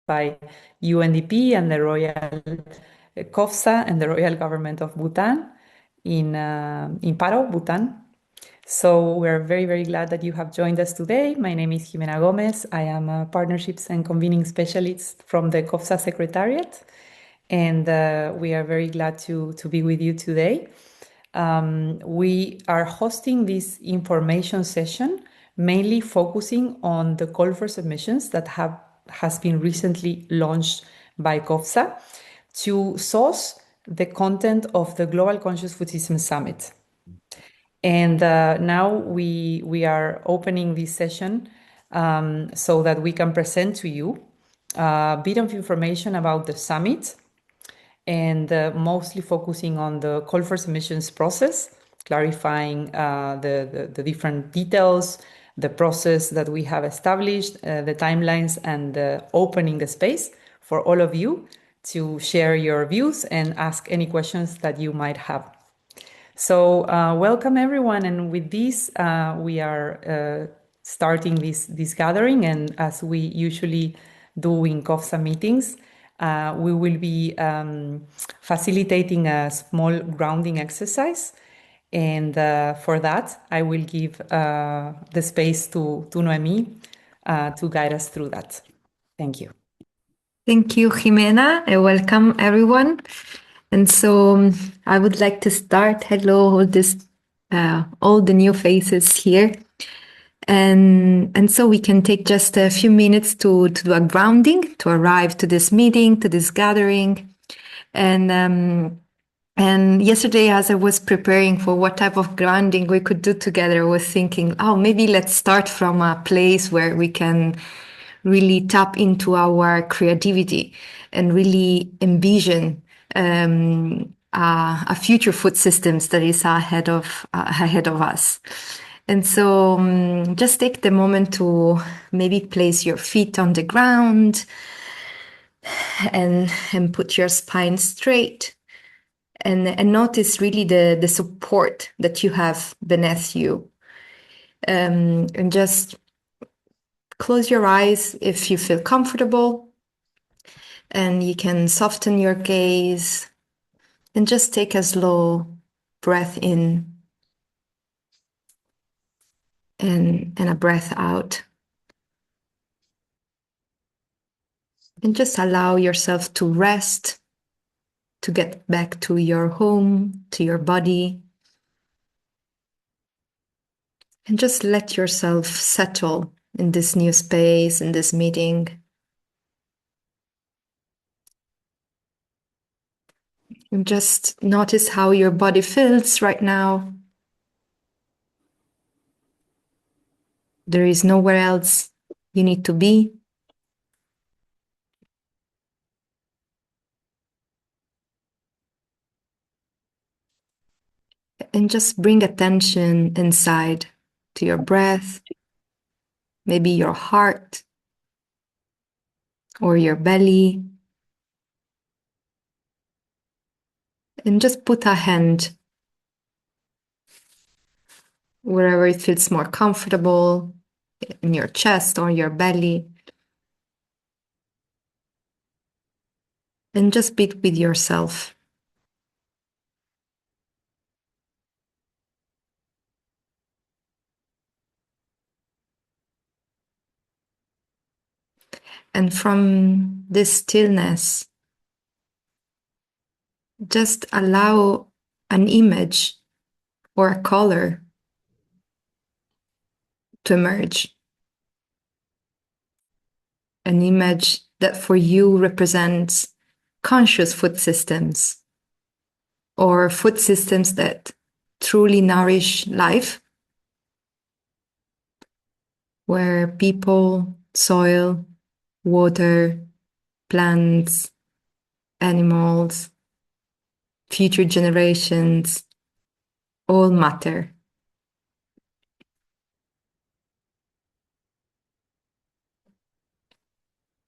by UNDP and the Royal COFSA and the Royal Government of Bhutan in Paro, Bhutan. So we're very, very glad that you have joined us today. My name is Jimena Gomez. I am a Partnerships and Convening Specialist from the COFSA Secretariat, and we are very glad to be with you today. We are hosting this information session, mainly focusing on the call for submissions that has been recently launched by COFSA to source the content of the Global Conscious Food System Summit. And now we are opening this session so that we can present to you a bit of information about the summit, and mostly focusing on the call for submissions process, clarifying the different details, the process that we have established, the timelines, and opening the space for all of you to share your views and ask any questions that you might have. So welcome everyone, and with this we are starting this gathering, and as we usually do in COFSA meetings, we will be facilitating a small grounding exercise, and for that I will give the space to Noemi to guide us through that. Thank you. Thank you, Jimena, and welcome everyone. And so I would like to start. Hello, all the new faces here. And so we can take just a few minutes to do a grounding, to arrive to this meeting, to this gathering. And yesterday, as I was preparing for what type of grounding we could do together, I was thinking, oh, maybe let's start from a place where we can really tap into our creativity and really envision a future food systems that is ahead of us. And so just take the moment to maybe place your feet on the ground and put your spine straight, and notice really the support that you have beneath you, and just close your eyes if you feel comfortable, and you can soften your gaze and just take a slow breath in and a breath out. And just allow yourself to rest, to get back to your home, to your body. And just let yourself settle in this new space, in this meeting. And just notice how your body feels right now. There is nowhere else you need to be. And just bring attention inside to your breath, maybe your heart or your belly. And just put a hand wherever it feels more comfortable, in your chest or your belly. And just be with yourself. And from this stillness, just allow an image or a color to emerge. An image that for you represents conscious food systems, or food systems that truly nourish life, where people, soil, water, plants, animals, future generations all matter.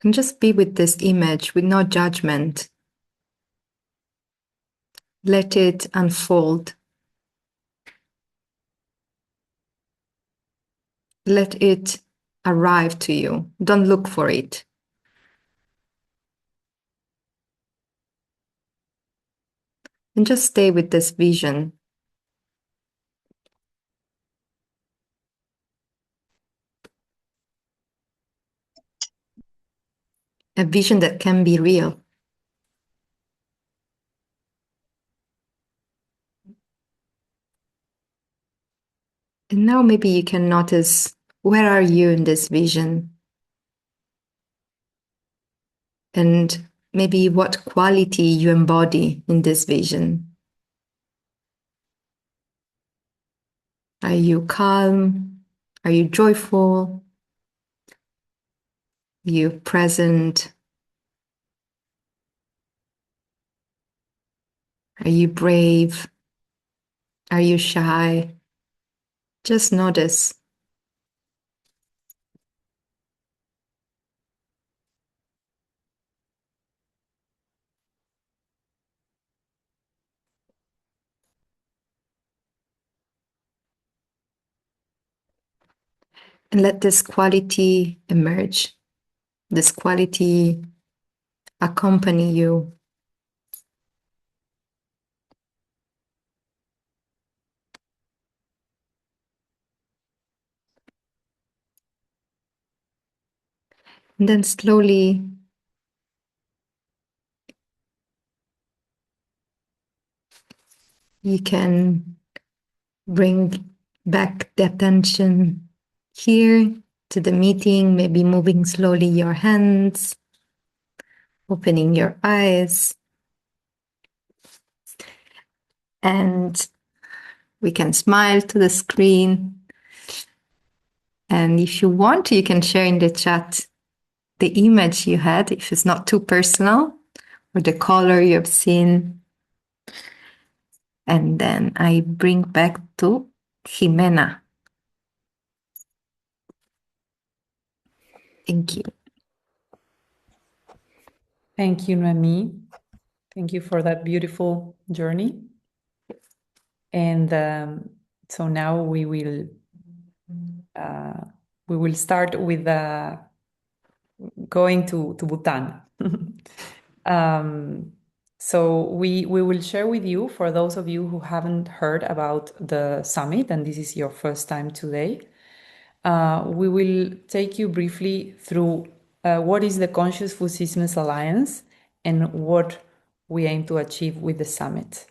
And just be with this image with no judgment. Let it unfold. Let it arrive to you. Don't look for it. And just stay with this vision. A vision that can be real. And now maybe you can notice, where are you in this vision? And maybe what quality you embody in this vision. Are you calm? Are you joyful? Are you present? Are you brave? Are you shy? Just notice. And let this quality emerge. This quality accompany you. And then slowly you can bring back the attention here to the meeting, maybe moving slowly your hands, opening your eyes. And we can smile to the screen. And if you want, you can share in the chat the image you had, if it's not too personal, or the color you've seen. And then I bring back to Jimena. Thank you. Thank you, Noemi. Thank you for that beautiful journey. And so now we will start with going to Bhutan. So we will share with you, for those of you who haven't heard about the summit, and this is your first time today, we will take you briefly through what is the Conscious Food Systems Alliance and what we aim to achieve with the summit.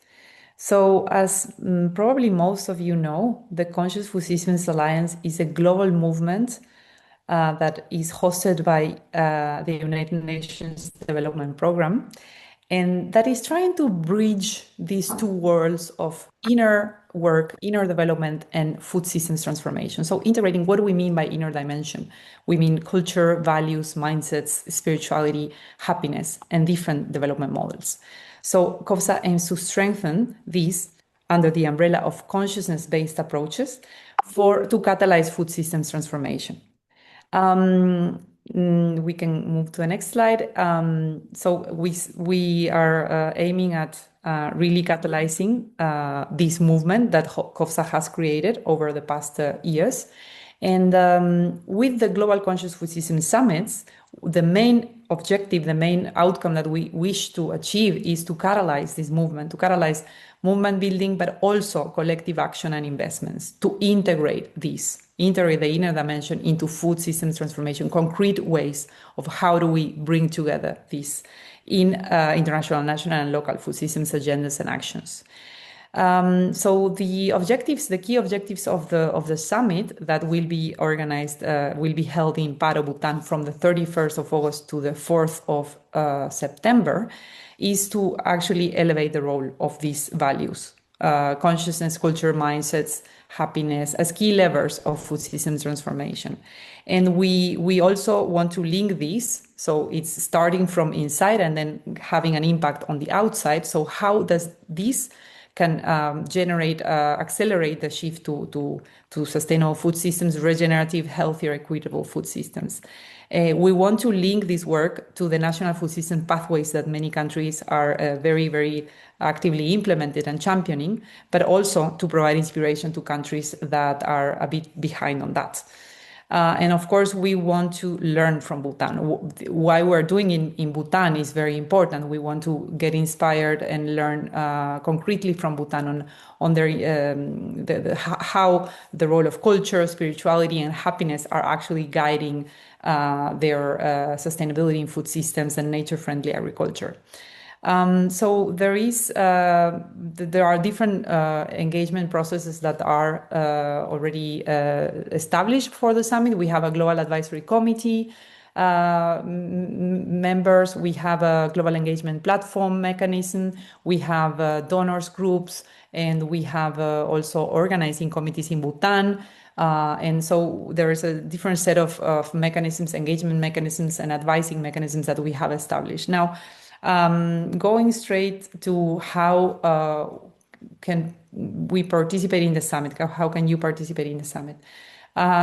So, as probably most of you know, the Conscious Food Systems Alliance is a global movement that is hosted by the United Nations Development Program, and that is trying to bridge these two worlds of inner work, inner development, and food systems transformation. So, integrating, what do we mean by inner dimension? We mean culture, values, mindsets, spirituality, happiness, and different development models. So, COFSA aims to strengthen these under the umbrella of consciousness-based approaches to catalyze food systems transformation. We can move to the next slide. So we are aiming at really catalyzing this movement that COFSA has created over the past years. And with the Global Conscious Food System Summits, the main objective, the main outcome that we wish to achieve is to catalyze this movement, to catalyze movement building, but also collective action and investments, to integrate the inner dimension into food systems transformation, concrete ways of how do we bring together this in international, national, and local food systems agendas and actions. So the key objectives of the summit that will be organized, will be held in Paro, Bhutan from the 31st of August to the 4th of September, is to actually elevate the role of these values, consciousness, culture, mindsets, happiness, as key levers of food systems transformation. And we also want to link these, so it's starting from inside and then having an impact on the outside. So how does this can accelerate the shift to sustainable food systems, regenerative, healthier, equitable food systems? We want to link this work to the national food system pathways that many countries are very, very actively implemented and championing, but also to provide inspiration to countries that are a bit behind on that. And of course, we want to learn from Bhutan. Why we're doing in Bhutan is very important. We want to get inspired and learn concretely from Bhutan on their how the role of culture, spirituality, and happiness are actually guiding their sustainability in food systems and nature-friendly agriculture. So there are different engagement processes that are already established for the summit. We have a global advisory committee members. We have a global engagement platform mechanism. We have donors groups, and we have also organizing committees in Bhutan. And so there is a different set of mechanisms, engagement mechanisms, and advising mechanisms that we have established. Now, going straight to how can we participate in the summit? How can you participate in the summit?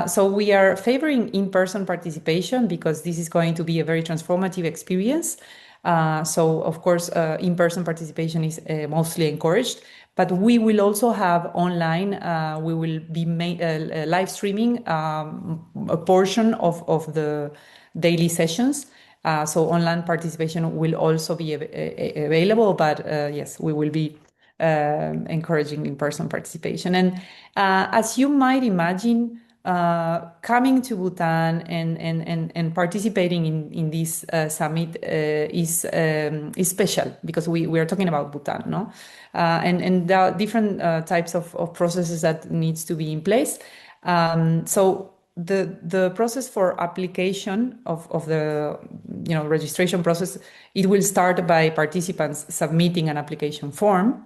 So we are favoring in-person participation because this is going to be a very transformative experience. So of course, in-person participation is mostly encouraged, but we will also have online, we will be live streaming a portion of the daily sessions. So online participation will also be available, but yes, we will be encouraging in-person participation. And as you might imagine, coming to Bhutan and participating in this summit is special because we are talking about Bhutan, no? And there are different types of processes that needs to be in place. So the process for application of the registration process, it will start by participants submitting an application form,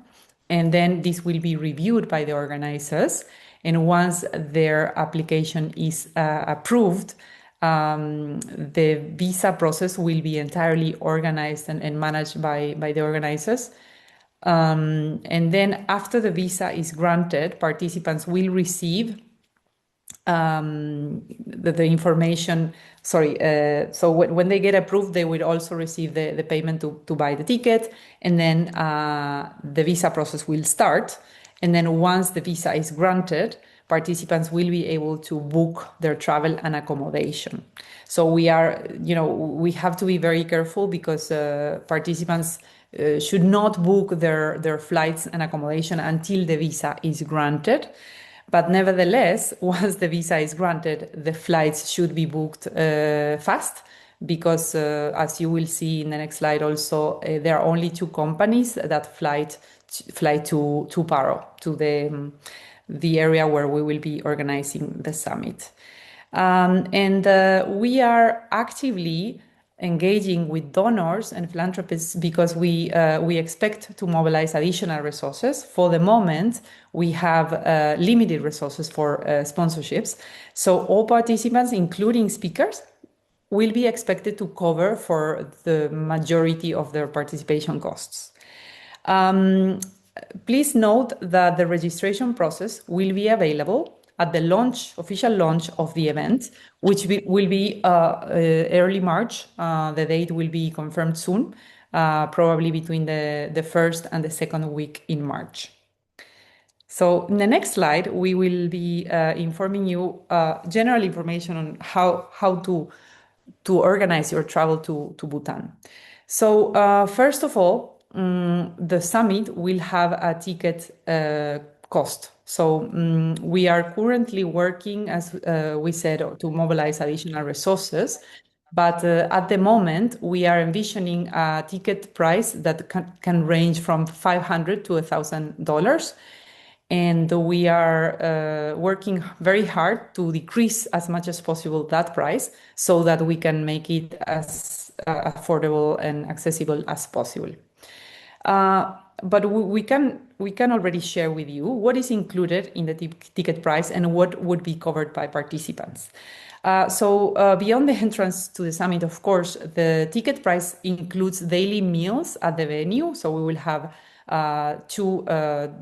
and then this will be reviewed by the organizers. And once their application is approved, the visa process will be entirely organized and managed by the organizers. And then after the visa is granted, participants will receive the information. Sorry, so when they get approved, they will also receive the payment to buy the ticket, and then the visa process will start. And then once the visa is granted, participants will be able to book their travel and accommodation. So we have to be very careful because participants should not book their flights and accommodation until the visa is granted. But nevertheless, once the visa is granted, the flights should be booked fast because, as you will see in the next slide also, there are only two companies that fly to Paro, to the area where we will be organizing the summit. And we are actively engaging with donors and philanthropists because we expect to mobilize additional resources. For the moment, we have limited resources for sponsorships. So all participants, including speakers, will be expected to cover for the majority of their participation costs. Please note that the registration process will be available at the official launch of the event, which will be early March. The date will be confirmed soon, probably between the first and the second week in March. So in the next slide, we will be informing you general information on how to organize your travel to Bhutan. So first of all, the summit will have a ticket cost. So we are currently working, as we said, to mobilize additional resources. But at the moment, we are envisioning a ticket price that can range from $500 to $1,000. And we are working very hard to decrease as much as possible that price so that we can make it as affordable and accessible as possible. But we can already share with you what is included in the ticket price and what would be covered by participants. So beyond the entrance to the summit, of course, the ticket price includes daily meals at the venue. So we will have two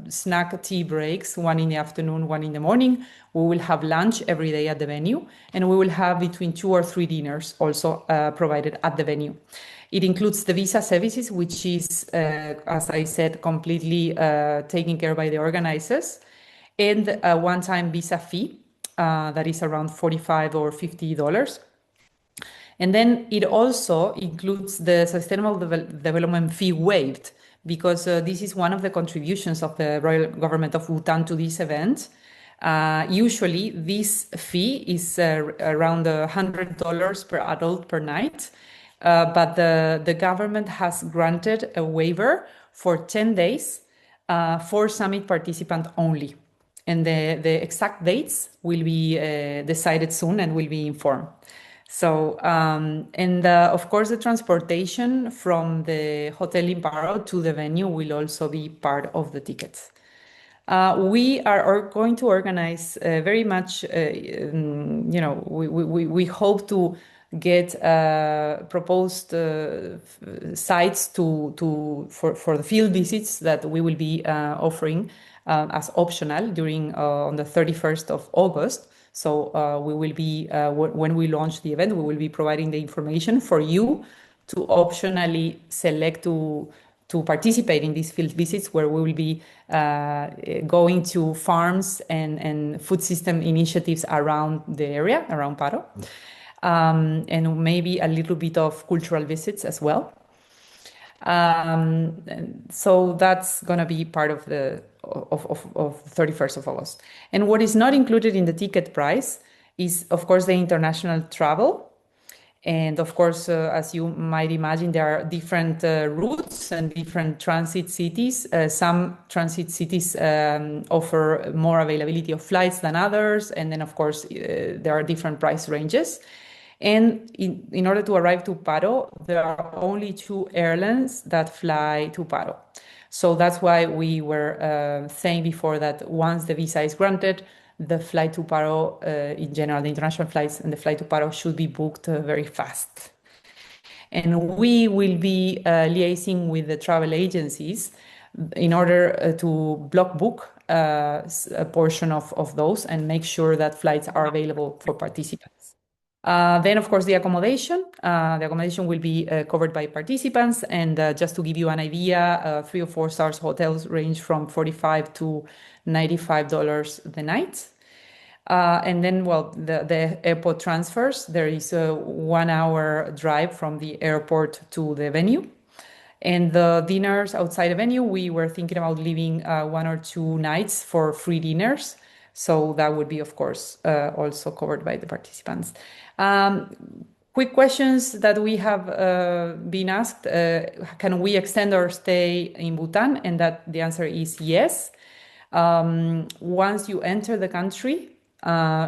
snack tea breaks, one in the afternoon, one in the morning. We will have lunch every day at the venue, and we will have between 2 or 3 dinners also provided at the venue. It includes the visa services, which is, as I said, completely taken care by the organizers, and a one-time visa fee that is around 45 or $50. And then it also includes the Sustainable Development Fee waived, because this is one of the contributions of the Royal Government of Bhutan to this event. Usually, this fee is around $100 per adult per night, but the government has granted a waiver for 10 days for summit participants only. And the exact dates will be decided soon and will be informed. So, and of course, the transportation from the hotel in Paro to the venue will also be part of the tickets. We are going to organize very much, we hope to get proposed sites for the field visits that we will be offering as optional during on the 31st of August. So we will be, when we launch the event, we will be providing the information for you to optionally select to participate in these field visits, where we will be going to farms and food system initiatives around the area, around Paro, and maybe a little bit of cultural visits as well. So that's going to be part of the 31st of August. And what is not included in the ticket price is, of course, the international travel. And of course, as you might imagine, there are different routes and different transit cities. Some transit cities offer more availability of flights than others. And then, of course, there are different price ranges. And in order to arrive to Paro, there are only two airlines that fly to Paro. So that's why we were saying before that once the visa is granted, the flight to Paro, in general, the international flights and the flight to Paro should be booked very fast. And we will be liaising with the travel agencies in order to block book a portion of those and make sure that flights are available for participants. Then, of course, the accommodation. The accommodation will be covered by participants. And just to give you an idea, 3 or 4 stars hotels range from $45 to $95 the night. And then, well, the airport transfers. There is a 1-hour drive from the airport to the venue. And the dinners outside the venue, we were thinking about leaving 1 or 2 nights for free dinners. So that would be, of course, also covered by the participants. Quick questions that we have been asked. Can we extend our stay in Bhutan? And that the answer is yes. Once you enter the country,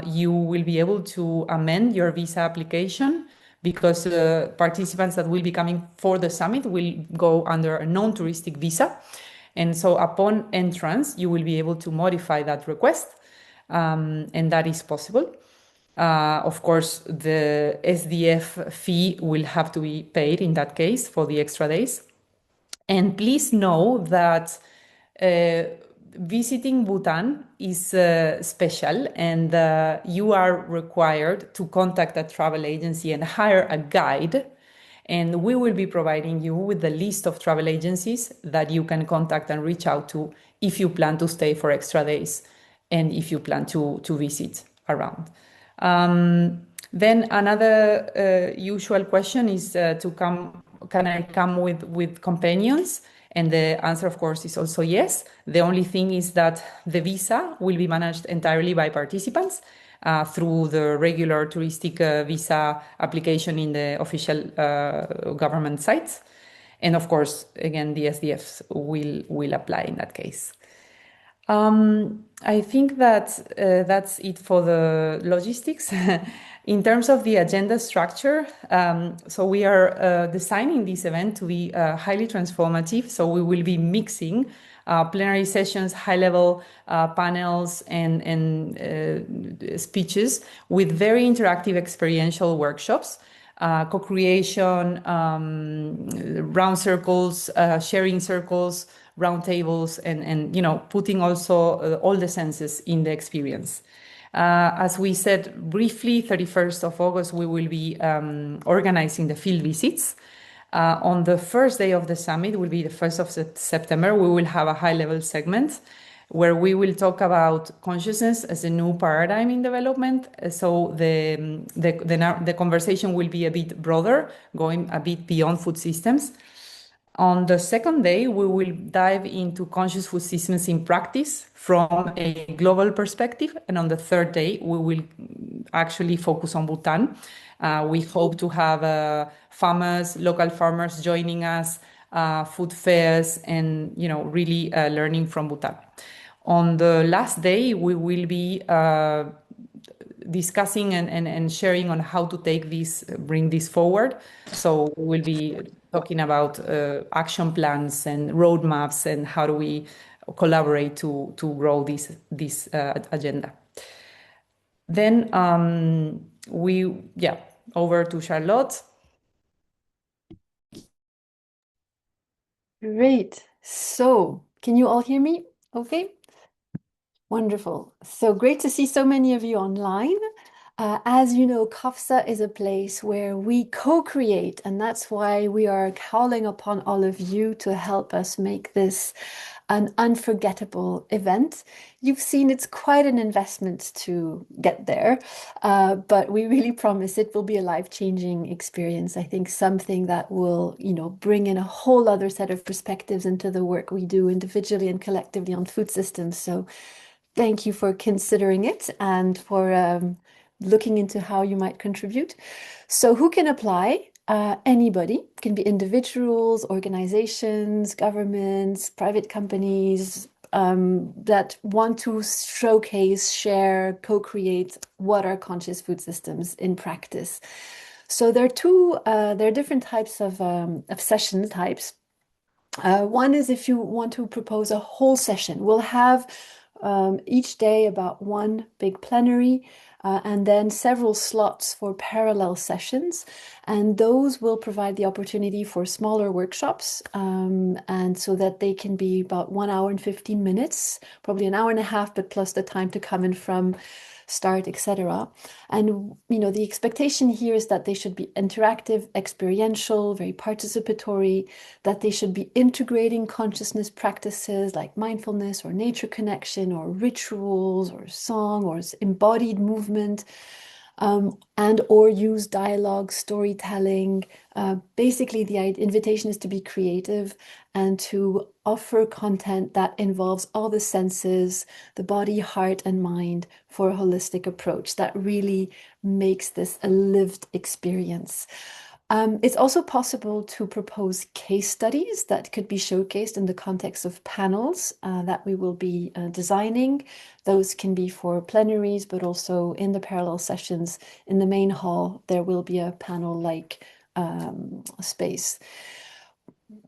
you will be able to amend your visa application, because participants that will be coming for the summit will go under a non-touristic visa. And so upon entrance, you will be able to modify that request. And that is possible. Of course, the SDF fee will have to be paid in that case for the extra days. And please know that visiting Bhutan is special, and you are required to contact a travel agency and hire a guide. And we will be providing you with the list of travel agencies that you can contact and reach out to if you plan to stay for extra days and if you plan to visit around. Then another usual question is can I come with companions? And the answer, of course, is also yes. The only thing is that the visa will be managed entirely by participants through the regular touristic visa application in the official government sites. And of course, again, the SDFs will apply in that case. I think that that's it for the logistics. In terms of the agenda structure, so we are designing this event to be highly transformative. So we will be mixing plenary sessions, high-level panels, and speeches with very interactive experiential workshops, co-creation, round circles, sharing circles, round tables, and putting also all the senses in the experience. As we said briefly, 31st of August, we will be organizing the field visits. On the first day of the summit, will be the 1st of September, we will have a high-level segment where we will talk about consciousness as a new paradigm in development. So the conversation will be a bit broader, going a bit beyond food systems. On the second day, we will dive into conscious food systems in practice from a global perspective. And on the third day, we will actually focus on Bhutan. We hope to have farmers, local farmers joining us, food fairs, and really learning from Bhutan. On the last day, we will be discussing and sharing on how to bring this forward. So we'll be talking about action plans and roadmaps and how do we collaborate to grow this agenda. Then over to Charlotte. Great. So, can you all hear me? Okay. Wonderful. So great to see so many of you online. As you know, COFSA is a place where we co-create, and that's why we are calling upon all of you to help us make this an unforgettable event. You've seen it's quite an investment to get there, but we really promise it will be a life-changing experience. I think something that will, bring in a whole other set of perspectives into the work we do individually and collectively on food systems. So thank you for considering it and for looking into how you might contribute. So who can apply? Anybody. Can be individuals, organizations, governments, private companies that want to showcase, share, co-create what are conscious food systems in practice. So there are different types of session types. One is if you want to propose a whole session. We'll have each day about one big plenary and then several slots for parallel sessions. And those will provide the opportunity for smaller workshops and so that they can be about 1 hour and 15 minutes, probably an hour and a half, but plus the time to come in from start, etc. And the expectation here is that they should be interactive, experiential, very participatory, that they should be integrating consciousness practices like mindfulness or nature connection or rituals or song or embodied movement, and or use dialogue, storytelling. Basically, the invitation is to be creative and to offer content that involves all the senses, the body, heart, and mind for a holistic approach that really makes this a lived experience. It's also possible to propose case studies that could be showcased in the context of panels that we will be designing. Those can be for plenaries, but also in the parallel sessions in the main hall, there will be a panel-like space.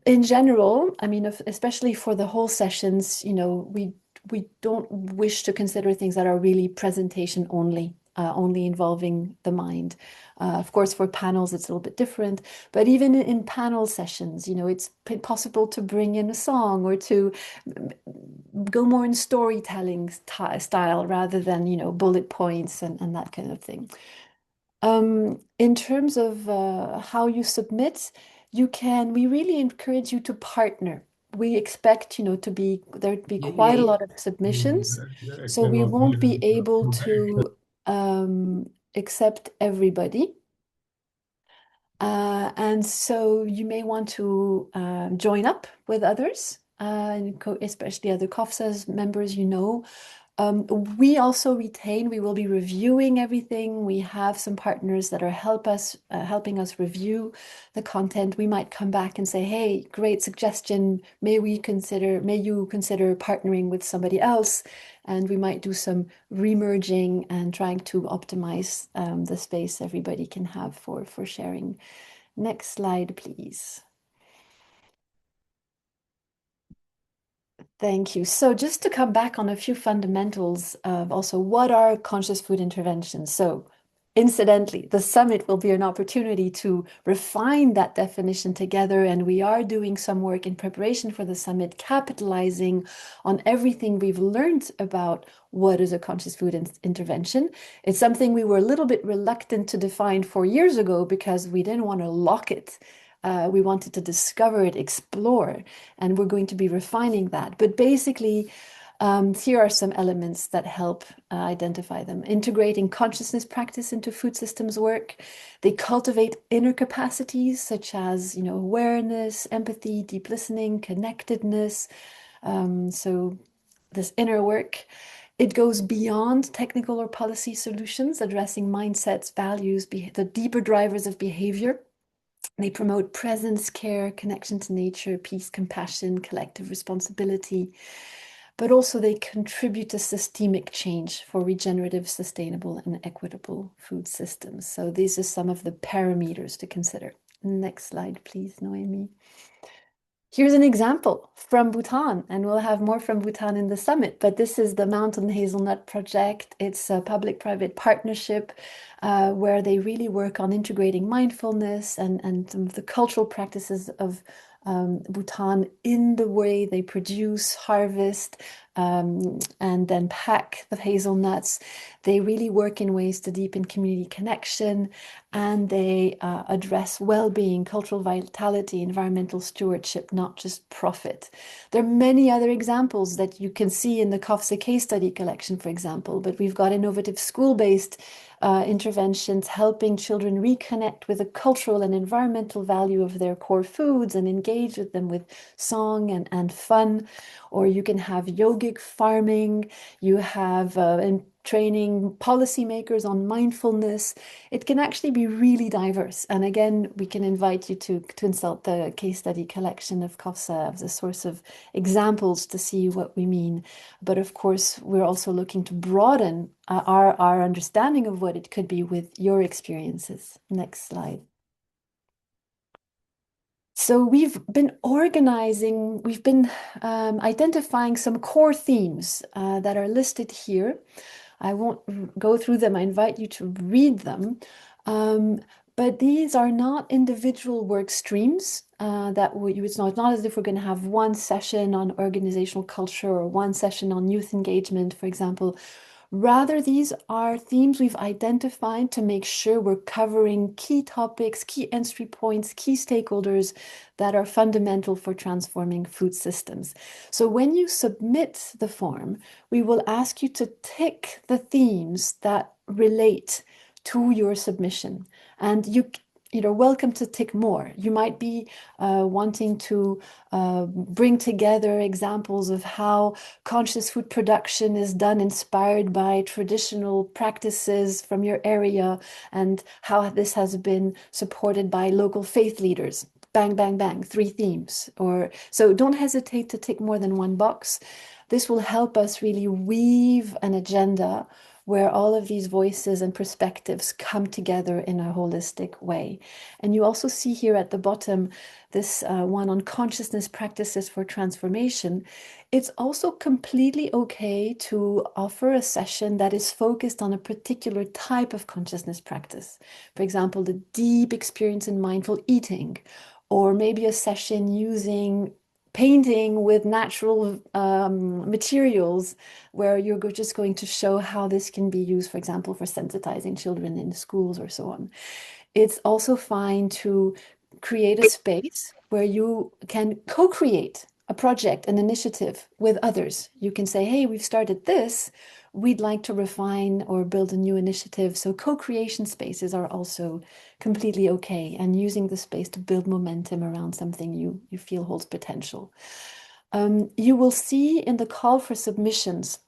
In general, I mean, especially for the whole sessions, we don't wish to consider things that are really presentation only. Only involving the mind. Of course, for panels, it's a little bit different, but even in panel sessions, it's possible to bring in a song or to go more in storytelling style rather than, bullet points and that kind of thing. In terms of how you submit, we really encourage you to partner. We expect, there to be quite a lot of submissions, so we won't be able to accept everybody. And so you may want to join up with others, especially other COFSA's members, we also we will be reviewing everything. We have some partners that are helping us review the content. We might come back and say, hey, great suggestion. May you consider partnering with somebody else? And we might do some remerging and trying to optimize the space everybody can have for sharing. Next slide, please. Thank you. So just to come back on a few fundamentals of also what are conscious food interventions. So incidentally, the summit will be an opportunity to refine that definition together, and we are doing some work in preparation for the summit, capitalizing on everything we've learned about what is a conscious food intervention. It's something we were a little bit reluctant to define 4 years ago because we didn't want to lock it. We wanted to discover it, explore, and we're going to be refining that. But basically, Here are some elements that help identify them. Integrating consciousness practice into food systems work. They cultivate inner capacities such as, awareness, empathy, deep listening, connectedness. So this inner work. It goes beyond technical or policy solutions, addressing mindsets, values, the deeper drivers of behavior. They promote presence, care, connection to nature, peace, compassion, collective responsibility, but also they contribute to systemic change for regenerative, sustainable, and equitable food systems. So these are some of the parameters to consider. Next slide, please, Noemi. Here's an example from Bhutan, and we'll have more from Bhutan in the summit, but this is the Mountain Hazelnut Project. It's a public-private partnership where they really work on integrating mindfulness and some of the cultural practices of Bhutan in the way they produce, harvest, and then pack the hazelnuts. They really work in ways to deepen community connection, and they address well-being, cultural vitality, environmental stewardship, not just profit. There are many other examples that you can see in the COFSA case study collection, for example, but we've got innovative school-based interventions helping children reconnect with the cultural and environmental value of their core foods and engage with them with song and fun. Or you can have yogic farming, you have training policymakers on mindfulness. It can actually be really diverse. And again, we can invite you to consult the case study collection of COFSA as a source of examples to see what we mean. But of course, we're also looking to broaden our understanding of what it could be with your experiences. Next slide. So we've been identifying some core themes that are listed here. I won't go through them. I invite you to read them. But these are not individual work streams it's not as if we're going to have one session on organizational culture or one session on youth engagement, for example. Rather, these are themes we've identified to make sure we're covering key topics, key entry points, key stakeholders that are fundamental for transforming food systems. So when you submit the form, we will ask you to tick the themes that relate to your submission. And you're welcome to tick more. You might be wanting to bring together examples of how conscious food production is done inspired by traditional practices from your area and how this has been supported by local faith leaders. Bang, bang, bang, 3 themes. So don't hesitate to tick more than one box. This will help us really weave an agenda where all of these voices and perspectives come together in a holistic way. And you also see here at the bottom this one on consciousness practices for transformation. It's also completely okay to offer a session that is focused on a particular type of consciousness practice. For example, the deep experience in mindful eating, or maybe a session using painting with natural materials where you're just going to show how this can be used, for example, for sensitizing children in schools or so on. It's also fine to create a space where you can co-create a project, an initiative with others. You can say, hey, we've started this. We'd like to refine or build a new initiative. So co-creation spaces are also completely okay, and using the space to build momentum around something you feel holds potential. You will see in the call for submissions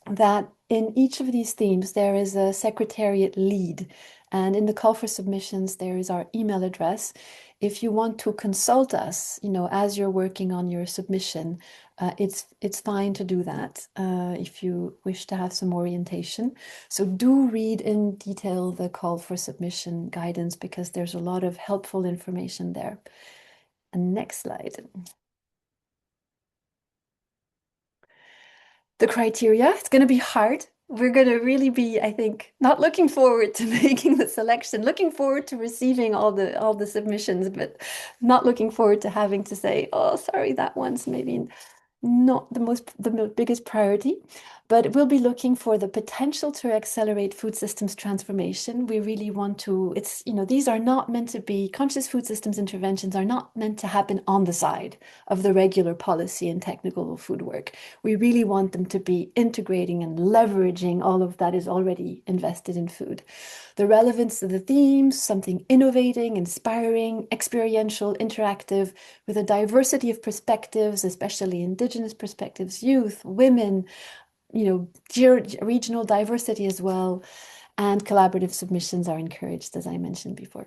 that in each of these themes, there is a secretariat lead. And in the call for submissions, there is our email address. If you want to consult us, as you're working on your submission, it's fine to do that if you wish to have some orientation. So do read in detail the call for submission guidance because there's a lot of helpful information there. And next slide. The criteria, it's going to be hard. We're going to really be, I think, not looking forward to making the selection, looking forward to receiving all the submissions, but not looking forward to having to say, oh, sorry, that one's maybe not the biggest priority. But we'll be looking for the potential to accelerate food systems transformation. We really want to, these are not meant to be, conscious food systems interventions are not meant to happen on the side of the regular policy and technical food work. We really want them to be integrating and leveraging all of that is already invested in food. The relevance of the themes, something innovating, inspiring, experiential, interactive, with a diversity of perspectives, especially indigenous perspectives, youth, women, regional diversity as well, and collaborative submissions are encouraged, as I mentioned before.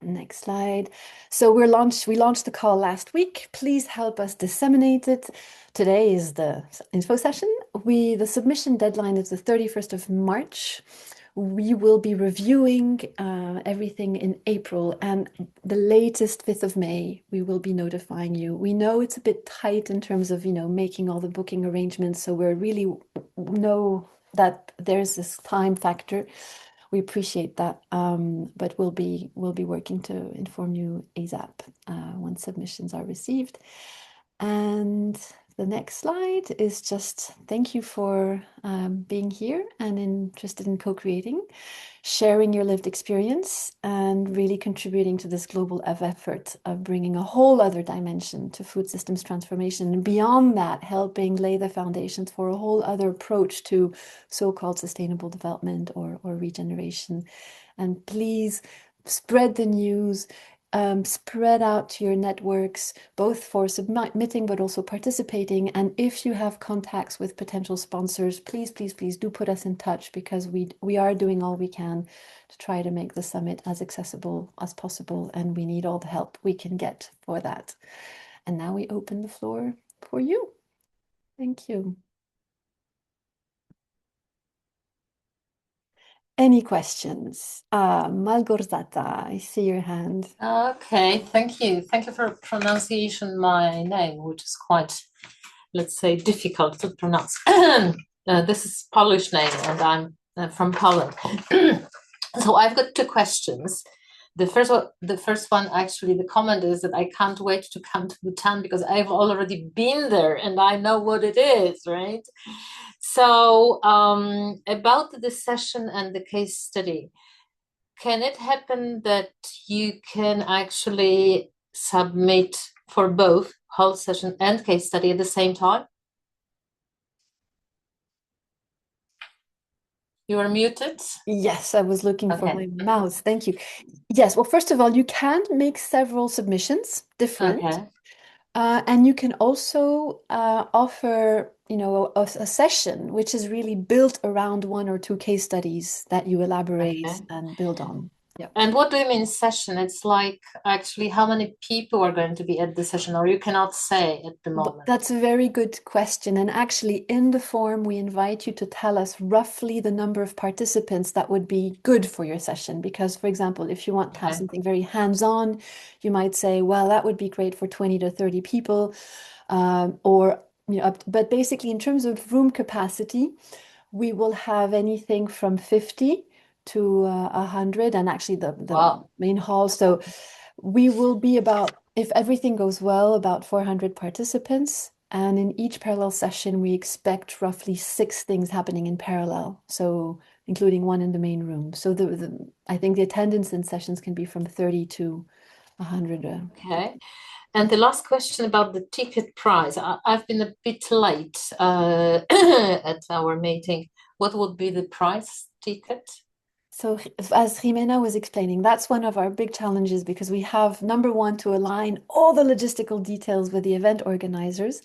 Next slide. So we launched the call last week. Please help us disseminate it. Today is the info session. The submission deadline is the 31st of March. We will be reviewing everything in April, and the latest 5th of May, we will be notifying you. We know it's a bit tight in terms of, making all the booking arrangements, so we really know that there's this time factor. We appreciate that, but we'll be working to inform you ASAP once submissions are received. And the next slide is just thank you for being here and interested in co-creating, sharing your lived experience, and really contributing to this global effort of bringing a whole other dimension to food systems transformation. And beyond that, helping lay the foundations for a whole other approach to so-called sustainable development or regeneration. And please spread the news. Spread out to your networks, both for submitting but also participating. And if you have contacts with potential sponsors, please, please, please do put us in touch, because we are doing all we can to try to make the summit as accessible as possible, and we need all the help we can get for that. And now we open the floor for you. Thank you. Any questions? Malgorzata, I see your hand. Okay, thank you. Thank you for pronunciation my name, which is quite, let's say, difficult to pronounce. This is Polish name, and I'm from Poland. So I've got two questions. The first one, actually, the comment is that I can't wait to come to Bhutan because I've already been there and I know what it is, right? So about the session and the case study, can it happen that you can actually submit for both whole session and case study at the same time? You are muted. Yes, I was looking for Okay. my mouse. Thank you. Yes, well, first of all, you can make several submissions, different. Okay. And you can also offer, a session which is really built around one or two case studies that you elaborate Okay. and build on. Yeah. And what do you mean session? It's like actually how many people are going to be at the session, or you cannot say at the moment? That's a very good question. And actually, in the form, we invite you to tell us roughly the number of participants that would be good for your session. Because, for example, if you want to have Okay. something very hands-on, you might say, well, that would be great for 20 to 30 people. But basically, in terms of room capacity, we will have anything from 50 to 100, and actually the Wow. main hall. So we will be about, if everything goes well, about 400 participants. And in each parallel session, we expect roughly 6 things happening in parallel. So including one in the main room. So I think the attendance in sessions can be from 30 to 100. Okay. And the last question about the ticket price. I've been a bit late at our meeting. What would be the price ticket? So as Jimena was explaining, that's one of our big challenges, because we have, number one, to align all the logistical details with the event organizers.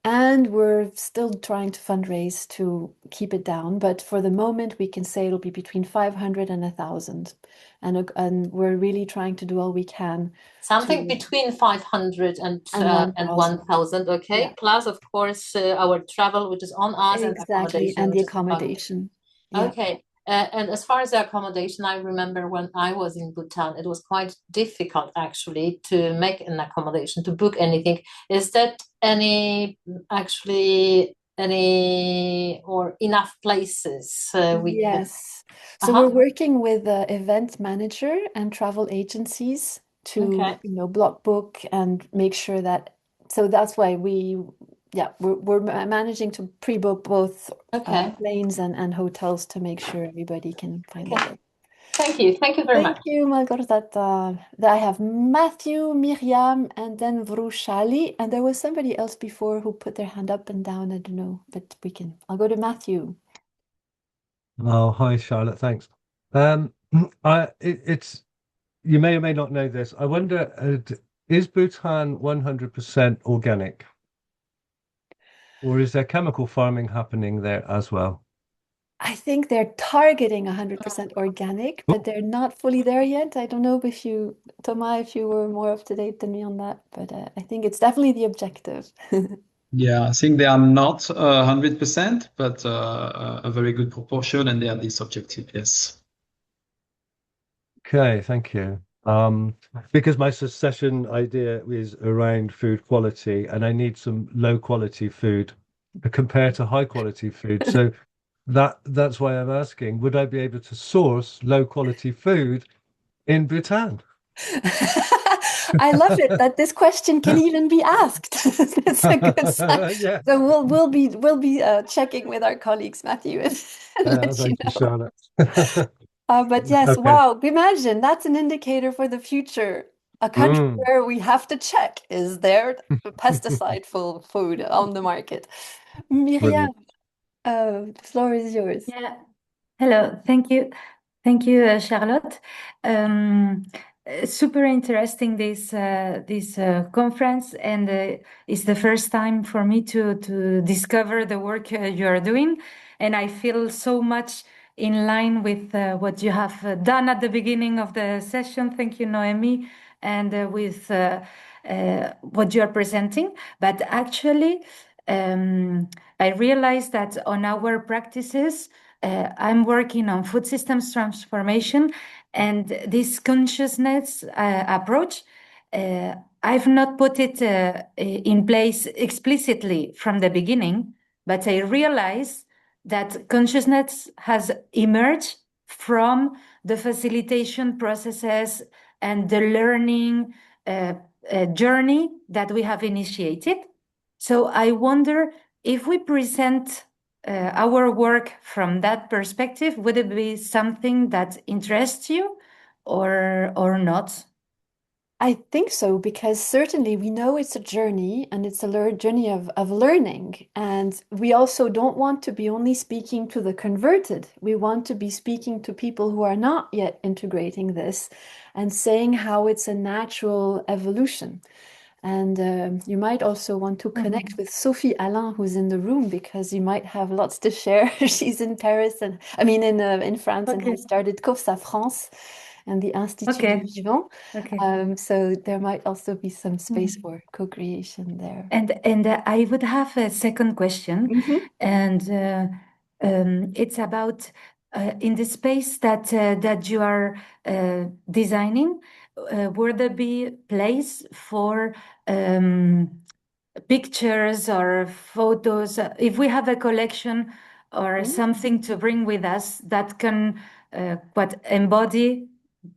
And we're still trying to fundraise to keep it down. But for the moment, we can say it'll be between 500 and 1,000. And we're really trying to do all we can. Something between 500 and 1,000, okay? Yeah. Plus, of course, our travel, which is on us, Exactly, and and the accommodation, which is on. accommodation. Yeah. Okay. And as far as the accommodation, I remember when I was in Bhutan, it was quite difficult actually to make an accommodation, to book anything. Is that any or enough places? Yes. So we're working with the event manager and travel agencies to, Okay. block book and make sure that, so that's why yeah, we're managing to pre-book both Okay. planes and hotels to make sure everybody can finally Okay. go. Thank you very Thank much. you, Margarita. I have Matthew, Miriam, and then Vrushali. And there was somebody else before who put their hand up and down. I don't know, but I'll go to Matthew. Oh, hi, Charlotte. Thanks. Um, it's you may or may not know this. I wonder, is Bhutan 100% organic, or is there chemical farming happening there as well? I think they're targeting 100% organic, but they're not fully there yet. I don't know if you, Thomas, if you were more up to date than me on that, but I think it's definitely the objective. Yeah, I think they are not 100%, but a very good proportion, and they are this objective, yes. Okay, thank you. Because my succession idea is around food quality, and I need some low quality food compared to high quality food. So that's why I'm asking, would I be able to source low quality food in Bhutan? I love it that this question can even be asked. It's a good sign. Yeah. So we'll be checking with our colleagues, Matthew, and let you Thank you, know. Charlotte. But yes, Okay. wow, imagine that's an indicator for the future. A country Mm. where we have to check, is there pesticide-full food on the market? Miriam, Brilliant. the floor is yours. Yeah. Hello. Thank you. Thank you, Charlotte. Um, Super interesting this conference, and it's the first time for me to discover the work you are doing, and I feel so much in line with what you have done at the beginning of the session. Thank you, Noemi, and with what you are presenting. But actually, I realized that on our practices, I'm working on food systems transformation, and this consciousness approach, I've not put it in place explicitly from the beginning, but I realize that consciousness has emerged from the facilitation processes and the learning journey that we have initiated. So I wonder if we present our work from that perspective, would it be something that interests you or not? I think so, because certainly we know it's a journey and it's a journey of learning. And we also don't want to be only speaking to the converted. We want to be speaking to people who are not yet integrating this and saying how it's a natural evolution. And you might also want to connect with Sophie Alain, who's in the room, because you might have lots to share. She's in Paris, and I mean in France, and Okay. has started COFSA France and the Institut Okay. du Vivant. Okay. So there might also be some space for co-creation there. And I would have a second question, Mhm. and it's about in the space that you are designing. Will there be place for pictures or photos? If we have a collection or Yeah. something to bring with us that can what embody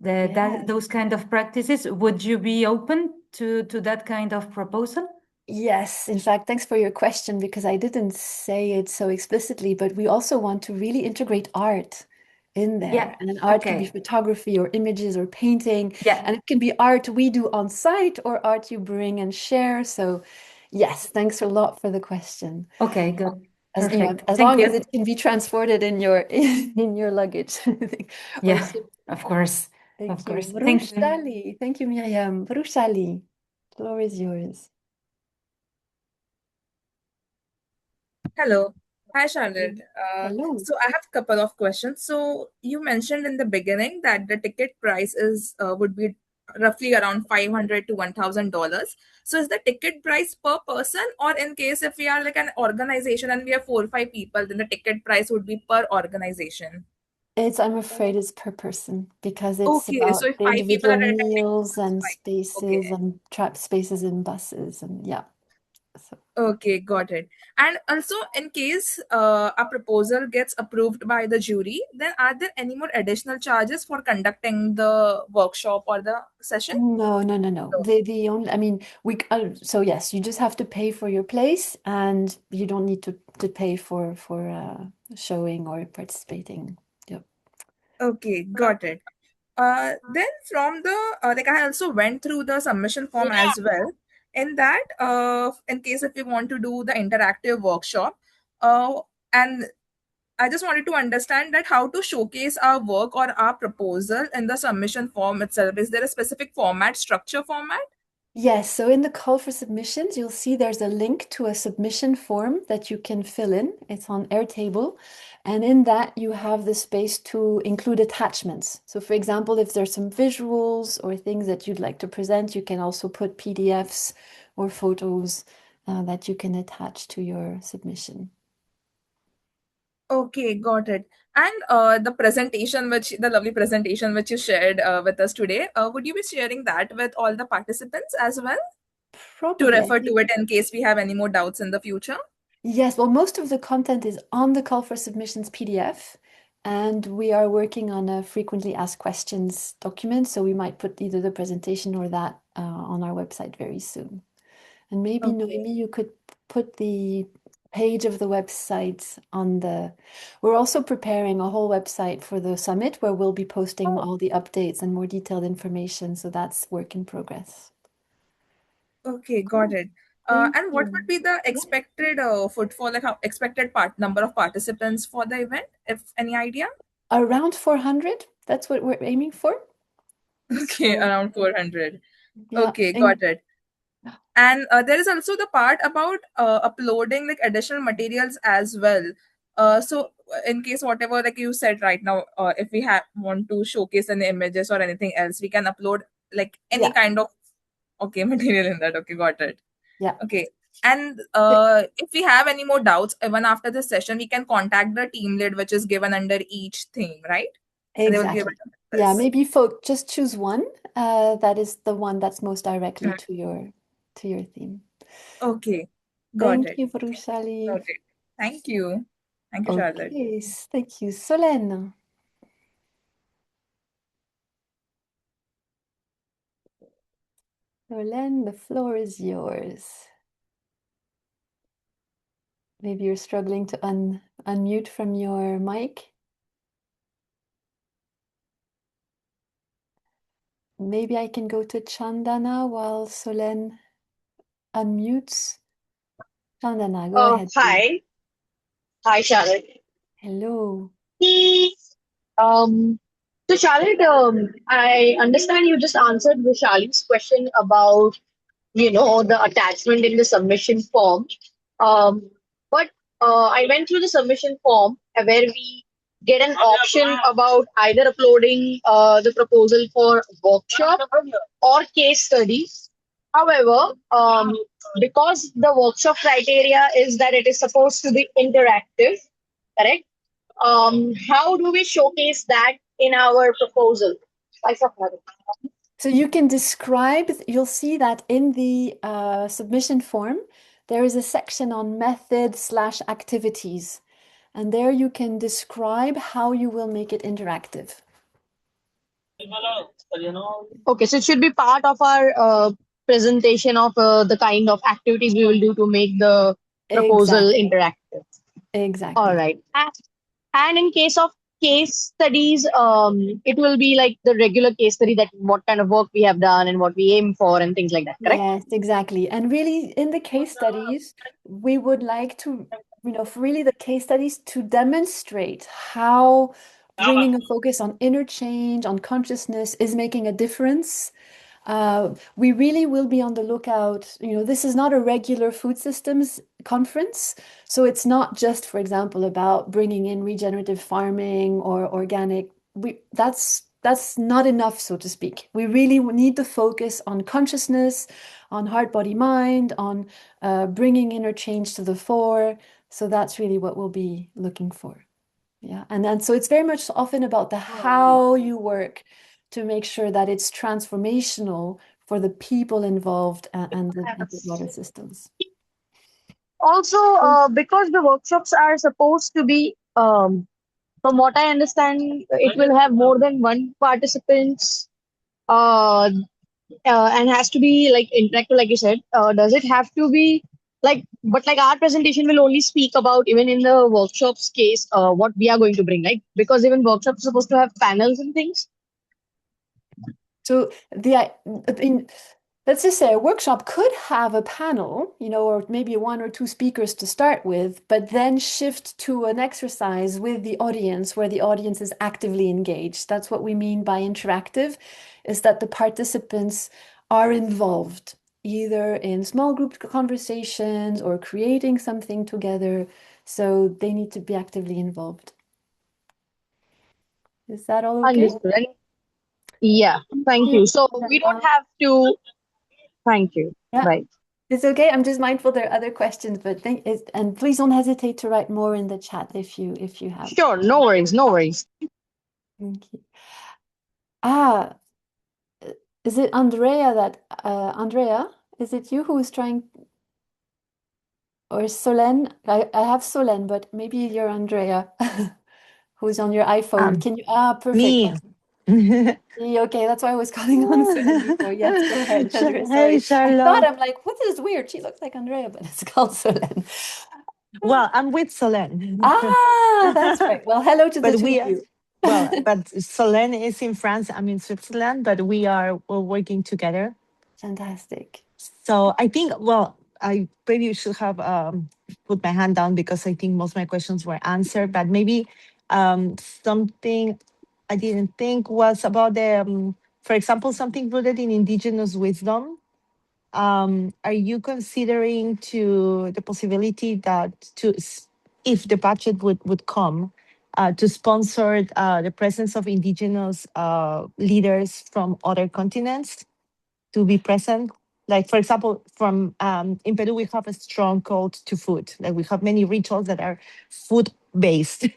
Yeah. those kind of practices, would you be open to that kind of proposal? Yes, in fact, thanks for your question, because I didn't say it so explicitly, but we also want to really integrate art in there. Yeah. And art can be Okay. photography or images or painting, Yeah. and it can be art we do on site or art you bring and share. So, yes, thanks a lot for the question. Okay, good. As you know, Perfect. as Thank long as you. it can be transported in your in your luggage or Yeah, shipped. of course. Of Thank you. course. Thank you. Vrushali. Thank you, Miriam. Vrushali, floor is yours. Hello. Hi, Charlotte. Hello. So I have a couple of questions. So you mentioned in the beginning that the ticket price is would be roughly around $500 to $1,000. So is the ticket price per person, or in case if we are like an organization and we have 4 or 5 people, then the ticket price would be per organization? I'm afraid it's per person, because it's Okay, so about if the 5 people are individual attending, meals it's and fine. Okay. spaces and trap spaces in buses and yeah. So Okay, got it. And also, in case a proposal gets approved by the jury, then are there any more additional charges for conducting the workshop or the session? no, no, no, no. The only, I mean, so yes, you just have to pay for your place, and you don't need to pay for showing or participating. Yep. Okay, got it. Then from the like I also went through the submission form as well. In that, in case if you want to do the interactive workshop, and I just wanted to understand that how to showcase our work or our proposal in the submission form itself. Is there a specific format, structure format? Yes, so in the call for submissions, you'll see there's a link to a submission form that you can fill in. It's on Airtable. And in that, you have the space to include attachments. So, for example, if there's some visuals or things that you'd like to present, you can also put PDFs or photos that you can attach to your submission. Okay, got it. And the presentation, the lovely presentation which you shared with us today, would you be sharing that with all the participants as well to Probably, I refer to think. it in case we have any more doubts in the future? Yes, well, most of the content is on the call for submissions PDF, and we are working on a frequently asked questions document, so we might put either the presentation or that on our website very soon. And maybe, Okay. Noemi, you could put the page of the website on the... We're also preparing a whole website for the summit where we'll be posting all the updates and more detailed information, so that's work in progress. Okay, got Cool. it. Thank And what would you. be the Yeah. expected footfall, like how expected number of participants for the event, if any idea? Around 400, that's what we're aiming for. Okay, So, around 400. yeah, Okay, got it. And there is also the part about uploading like additional materials as well. So in case whatever like you said right now, if we have want to showcase any images or anything else, we can upload like any yeah, kind of okay material in that. Okay, got it. yeah. Okay. And if we have any more doubts, even after this session, we can contact the team lead, which is given under each theme, right? And they will be able Exactly. to Yeah, assist. maybe folk just choose one. That is the one that's most directly Mm. to your theme. Okay, got Thank it. you, Varushali. Noted. Thank you. Thank you, Charlotte. Okay, thank you, Solène. Solène, the floor is yours. Maybe you're struggling to unmute from your mic. Maybe I can go to Chandana while Solène unmutes. Chandana, go ahead, please. Hi. Hi, Charlotte. Hello. Um, so Charlotte, I understand you just answered Vishali's question about, the attachment in the submission form. Um, but I went through the submission form where we get an option about either uploading the proposal for workshop or case study. However, because the workshop criteria is that it is supposed to be interactive, correct? How do we showcase that in our proposal? So you can describe, you'll see that in the submission form, there is a section on method/activities. And there you can describe how you will make it interactive. Okay, so it should be part of our presentation of the kind of activities we will do to make the proposal Exactly. interactive. All Exactly. right. And in case of case studies, it will be like the regular case study that what kind of work we have done and what we aim for and things like that, correct? Yes, exactly. And really, in the case studies, we would like to, for really the case studies to demonstrate how bringing a focus on interchange, on consciousness is making a difference. We really will be on the lookout. This is not a regular food systems conference. So it's not just, for example, about bringing in regenerative farming or organic. That's not enough, so to speak. We really need to focus on consciousness, on heart, body, mind, on bringing interchange to the fore. So that's really what we'll be looking for. Yeah. And then so it's very much often about the how you work to make sure that it's transformational for the people involved and the broader systems. Also, because the workshops are supposed to be, from what I understand, it will have more than one participants, uh, and has to be like interactive, like you said. Does it have to be like, but like our presentation will only speak about, even in the workshops case, what we are going to bring, right? Because even workshops are supposed to have panels and things. So let's just say a workshop could have a panel, or maybe one or two speakers to start with, but then shift to an exercise with the audience where the audience is actively engaged. That's what we mean by interactive, is that the participants are involved either in small group conversations or creating something together. So they need to be actively involved. Is that all okay? Understood. And yeah, thank you. So we don't have to. Thank you. Yeah. Right. It's okay. I'm just mindful there are other questions, but and please don't hesitate to write more in the chat if you have. Sure. No worries. No worries. Thank you. Ah, is it Andrea Andrea? Is it you who is trying, or Solène? I have Solène, but maybe you're Andrea who's on your iPhone. Can you? Perfect. Me. Okay, that's why I was calling on Solène before. Yes, go ahead. Hey, Sorry. Charlotte. I'm like, what is weird? She looks like Andrea, but it's called Solène. Well, I'm with Solène. That's right. Well, hello to the But two we of are, you. but Solène is in France. I'm in Switzerland, but we're working together. Fantastic. So I think, well, I maybe should have put my hand down because I think most of my questions were answered. But maybe something I didn't think was about for example, something rooted in indigenous wisdom. Are you considering to the possibility that if the budget would come, to sponsor the presence of indigenous leaders from other continents to be present? Like, for example, from in Peru, we have a strong cult to food. Like, we have many rituals that are food based.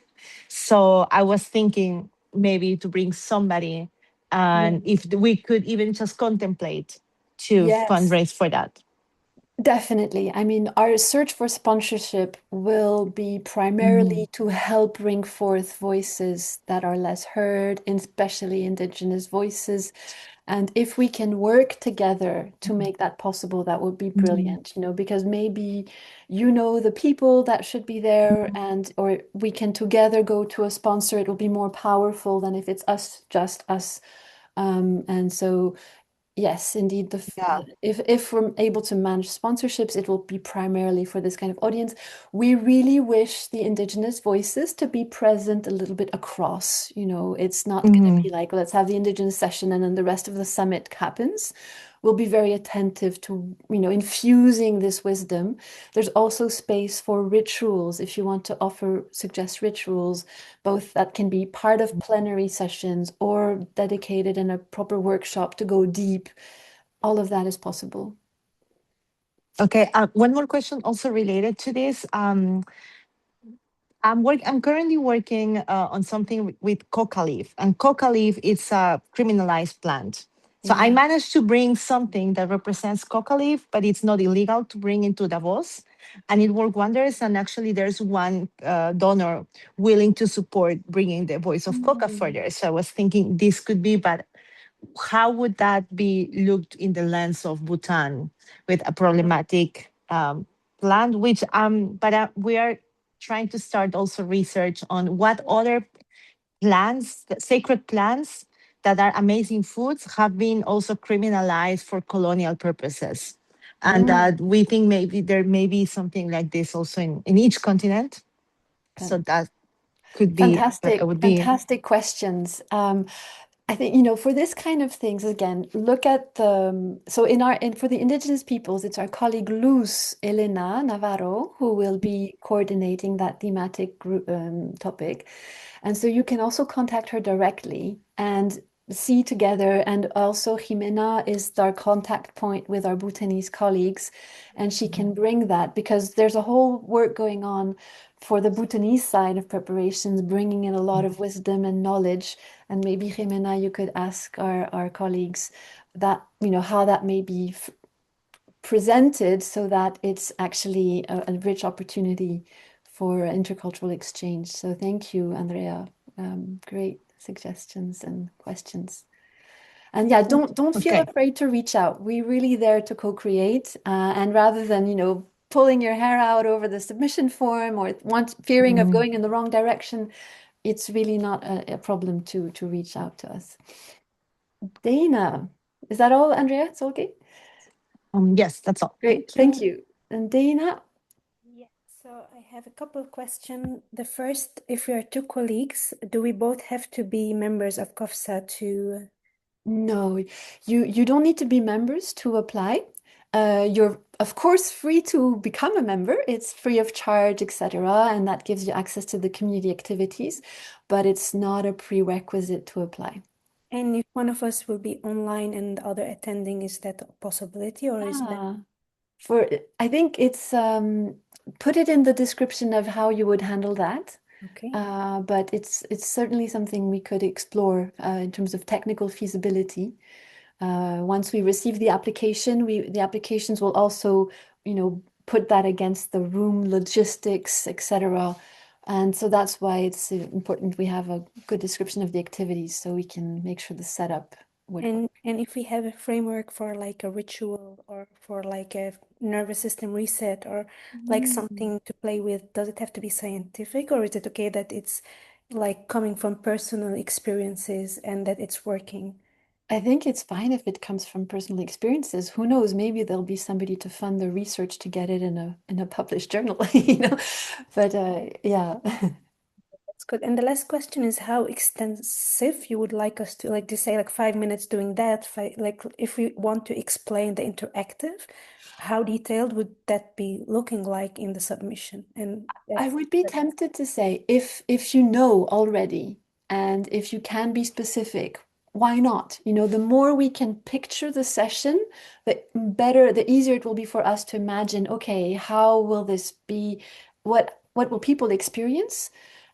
So I was thinking maybe to bring somebody, and if we could even just contemplate to Yes, fundraise for that. definitely. I mean, our search for sponsorship will be primarily to help bring forth voices that are less heard, especially Indigenous voices. And if we can work together to make that possible, that would be brilliant, because maybe the people that should be there, and or we can together go to a sponsor. It will be more powerful than if it's us, just us. And so yes, indeed. Yeah. If we're able to manage sponsorships, it will be primarily for this kind of audience. We really wish the Indigenous voices to be present a little bit across. It's not going to be like, let's have the Indigenous session and then the rest of the summit happens. We'll be very attentive to, infusing this wisdom. There's also space for rituals if you want to suggest rituals, both that can be part of plenary sessions or dedicated in a proper workshop to go deep. All of that is possible. Okay. One more question also related to this. I'm currently working on something with coca leaf, and coca leaf is a criminalized plant. So I managed to bring something that represents coca leaf, but it's not illegal to bring into Davos, and it worked wonders. And actually, there's one donor willing to support bringing the voice of coca further. So I was thinking this could be, but how would that be looked in the lens of Bhutan with a problematic plant? Which but we are trying to start also research on what other plants, sacred plants that are amazing foods, have been also criminalized for colonial purposes. And that we think maybe there may be something like this also in each continent. So that could be, would be. Fantastic questions. I think, for this kind of things, again, look at so for the Indigenous peoples, it's our colleague Luz Elena Navarro who will be coordinating that thematic topic. And so you can also contact her directly and see together. And also Jimena is our contact point with our Bhutanese colleagues, and she can bring that, because there's a whole work going on for the Bhutanese side of preparations, bringing in a lot of wisdom and knowledge. And maybe Jimena, you could ask our colleagues that, how that may be presented so that it's actually a rich opportunity for intercultural exchange. So thank you, Andrea. Great suggestions and questions. And yeah, don't feel Okay. afraid to reach out. We're really there to co-create. And rather than, pulling your hair out over the submission form or fearing of going in the wrong direction, it's really not a problem to reach out to us. Dana, is that all, Andrea? It's okay? Yes, that's all. Great, thank you. And Dana? Yeah, so I have a couple of questions. The first, if we are two colleagues, do we both have to be members of COFSA to... No, you don't need to be members to apply. You're of course free to become a member. It's free of charge, etc., and that gives you access to the community activities, but it's not a prerequisite to apply. And if one of us will be online and the other attending, is that a possibility or is that... I think it's put it in the description of how you would handle that. Okay. But it's certainly something we could explore in terms of technical feasibility. Once we receive the application, the applications will also, put that against the room logistics, etc. And so that's why it's important we have a good description of the activities so we can make sure the setup would work. And if we have a framework for like a ritual or for like a nervous system reset or like something to play with, does it have to be scientific or is it okay that it's like coming from personal experiences and that it's working? I think it's fine if it comes from personal experiences. Who knows? Maybe there'll be somebody to fund the research to get it in a published journal, But yeah. That's good. And the last question is how extensive you would like us to like to say like 5 minutes doing that. Like if we want to explain the interactive, how detailed would that be looking like in the submission? And I would be tempted to say if you know already and if you can be specific, why not? The more we can picture the session, the better, the easier it will be for us to imagine, okay, how will this be? What will people experience?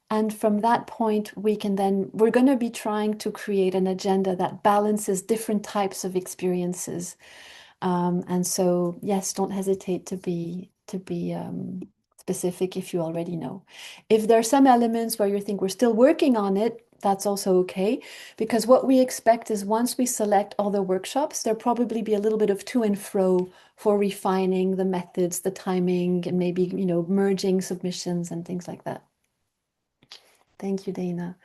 And from that point, we're going to be trying to create an agenda that balances different types of experiences. And so, yes, don't hesitate to be specific if you already know. If there are some elements where you think we're still working on it, that's also okay. Because what we expect is once we select all the workshops, there'll probably be a little bit of to and fro for refining the methods, the timing, and maybe, merging submissions and things like that. Thank you, Dana.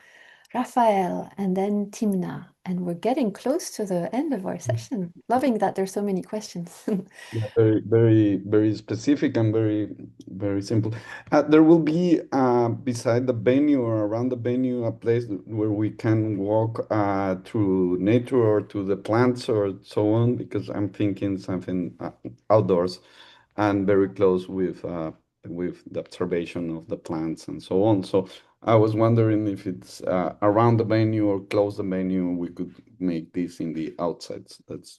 Raphael, and then Timna. And we're getting close to the end of our session. Loving that there's so many questions. Yeah, very, very, very specific and very, very simple. There will be beside the venue or around the venue a place where we can walk through nature or to the plants or so on, because I'm thinking something outdoors and very close with the observation of the plants and so on. So I was wondering if it's around the venue or close the venue, we could make this in the outsides. That's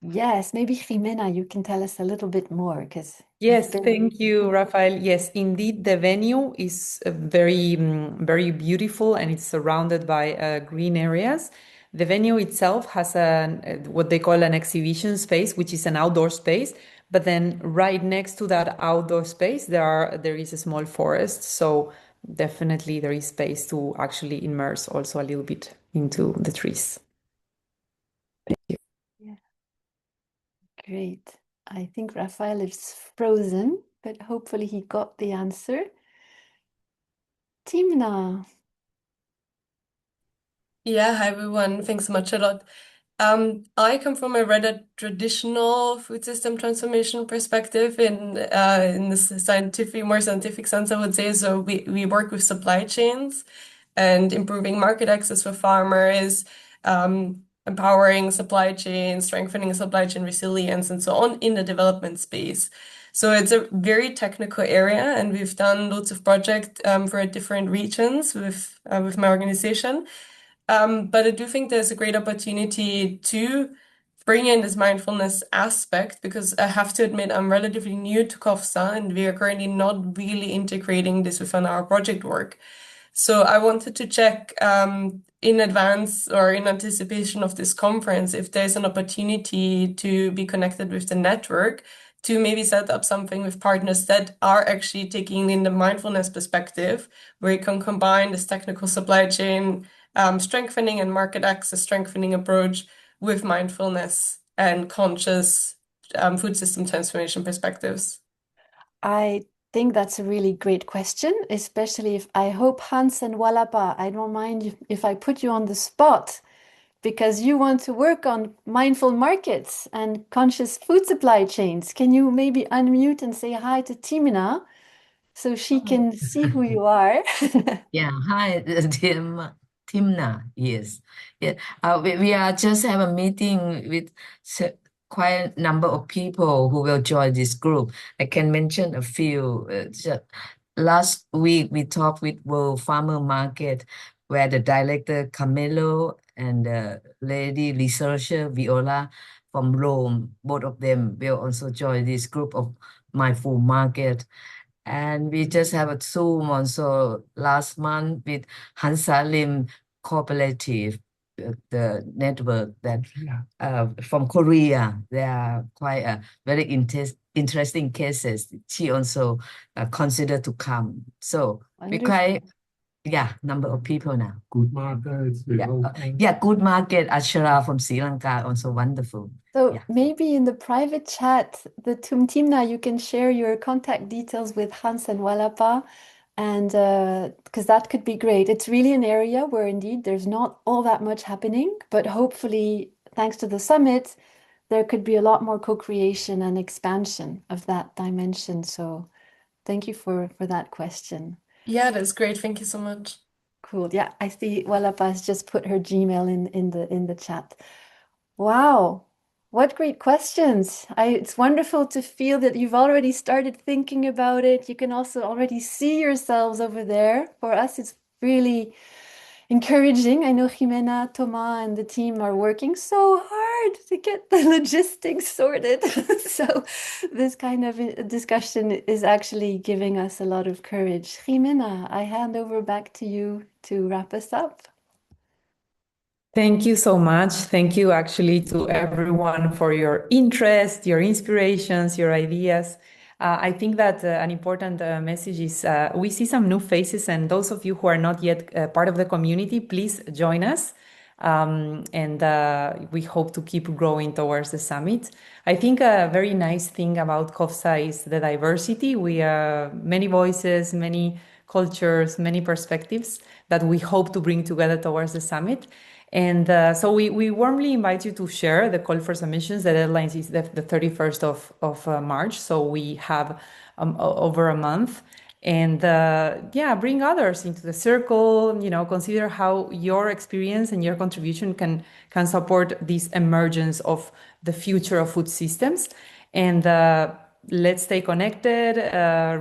Yes, maybe Jimena, you can tell us a little bit more because Yes, thank you, Rafael. Yes, indeed, the venue is very beautiful and it's surrounded by green areas. The venue itself has what they call an exhibition space, which is an outdoor space. But then right next to that outdoor space, there is a small forest. So definitely there is space to actually immerse also a little bit into the trees. Thank you. Yeah. Great. I think Raphael is frozen, but hopefully he got the answer. Timna. Yeah, hi everyone. Thanks so much a lot. I come from a rather traditional food system transformation perspective in this more scientific sense, I would say. So we work with supply chains and improving market access for farmers, empowering supply chains, strengthening supply chain resilience, and so on in the development space. So it's a very technical area, and we've done lots of projects for different regions with my organization. But I do think there's a great opportunity to bring in this mindfulness aspect because I have to admit I'm relatively new to COFSA and we are currently not really integrating this within our project work. So I wanted to check in advance or in anticipation of this conference, if there's an opportunity to be connected with the network, to maybe set up something with partners that are actually taking in the mindfulness perspective, where you can combine this technical supply chain strengthening and market access strengthening approach with mindfulness and conscious food system transformation perspectives. I think that's a really great question, especially if I hope Hans and Walapa, I don't mind if I put you on the spot because you want to work on mindful markets and conscious food supply chains. Can you maybe unmute and say hi to Timina so she can see who you are? Yeah, hi, Timna. Yes, yeah. We are just have a meeting with quite a number of people who will join this group. I can mention a few. Last week we talked with World Farmer Market, where the director Camelo and the lady researcher Viola from Rome, both of them will also join this group of mindful market. And we just have a Zoom also last month with Hansalim Cooperative, the network that from Korea. They are quite very interesting cases. She also considered to come. So we quite, yeah, number of people now. Good market. Yeah, good market. Ashara from Sri Lanka, also wonderful. So Yeah. maybe in the private chat, the Timna, you can share your contact details with Hans and Walapa, and because that could be great. It's really an area where indeed there's not all that much happening, but hopefully, thanks to the summit, there could be a lot more co-creation and expansion of that dimension. So thank you for that question. Yeah, that's great. Thank you so much. Cool. Yeah, I see Walapa has just put her Gmail in the chat. Wow, what great questions. It's wonderful to feel that you've already started thinking about it. You can also already see yourselves over there. For us, it's really encouraging. I know Jimena, Thomas, and the team are working so hard to get the logistics sorted. So this kind of discussion is actually giving us a lot of courage. Jimena, I hand over back to you to wrap us up. Thank you so much. Thank you actually to everyone for your interest, your inspirations, your ideas. I think that an important message is we see some new faces, and those of you who are not yet part of the community, please join us. And we hope to keep growing towards the summit. I think a very nice thing about COFSA is the diversity. We are many voices, many cultures, many perspectives that we hope to bring together towards the summit. And so we warmly invite you to share the call for submissions. The deadline is the 31st of March. So we have over a month. And yeah, bring others into the circle, consider how your experience and your contribution can support this emergence of the future of food systems. And let's stay connected,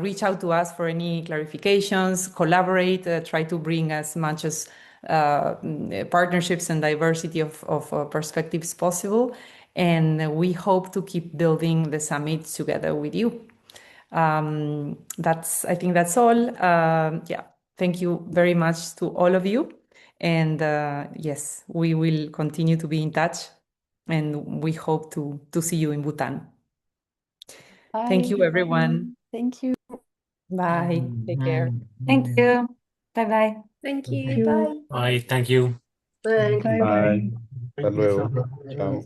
reach out to us for any clarifications, collaborate, try to bring as much as partnerships and diversity of perspectives possible. And we hope to keep building the summit together with you. I think that's all. Yeah, thank you very much to all of you. And yes, we will continue to be in touch. And we hope to see you in Bhutan. Bye, Thank you, everyone. Thank you. Bye. Take care. Thank you. Bye-bye. Thank Thank you. you. Bye. Bye. Thank you. Thanks. Bye. Hasta luego. Ciao.